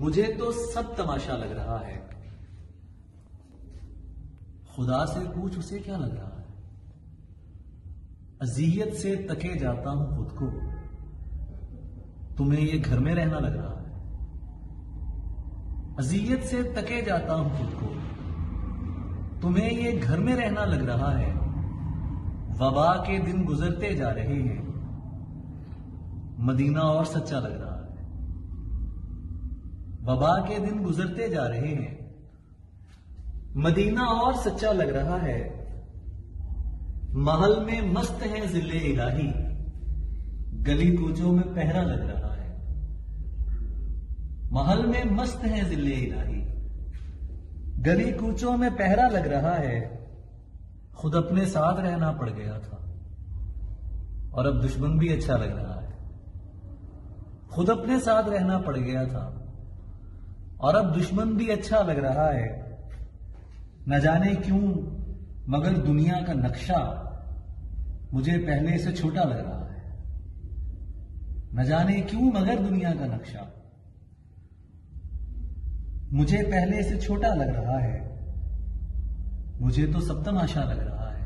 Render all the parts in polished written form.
मुझे तो सब तमाशा लग रहा है। खुदा से पूछ उसे क्या लग रहा है। अज़ियत से तके जाता हूं खुद को, तुम्हें ये घर में रहना लग रहा है। अज़ियत से तके जाता हूं खुद को, तुम्हें ये घर में रहना लग रहा है। वबा के दिन गुजरते जा रहे हैं, मदीना और सच्चा लग रहा है। वबा के दिन गुजरते जा रहे हैं, मदीना और सच्चा लग रहा है। महल में मस्त है जिले इलाही, गली कूचों में पहरा लग रहा है। महल में मस्त है जिले इलाही, गली कूचों में पहरा लग रहा है। खुद अपने साथ रहना पड़ गया था और अब दुश्मन भी अच्छा लग रहा है। खुद अपने साथ रहना पड़ गया था और अब दुश्मन भी अच्छा लग रहा है। न जाने क्यों मगर दुनिया का नक्शा मुझे पहले से छोटा लग रहा है। न जाने क्यों मगर दुनिया का नक्शा मुझे पहले से छोटा लग रहा है। मुझे तो सब तमाशा लग रहा है।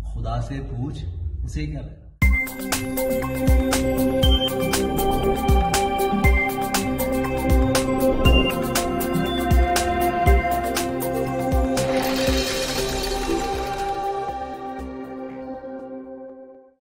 खुदा से पूछ उसे क्या लग रहा है।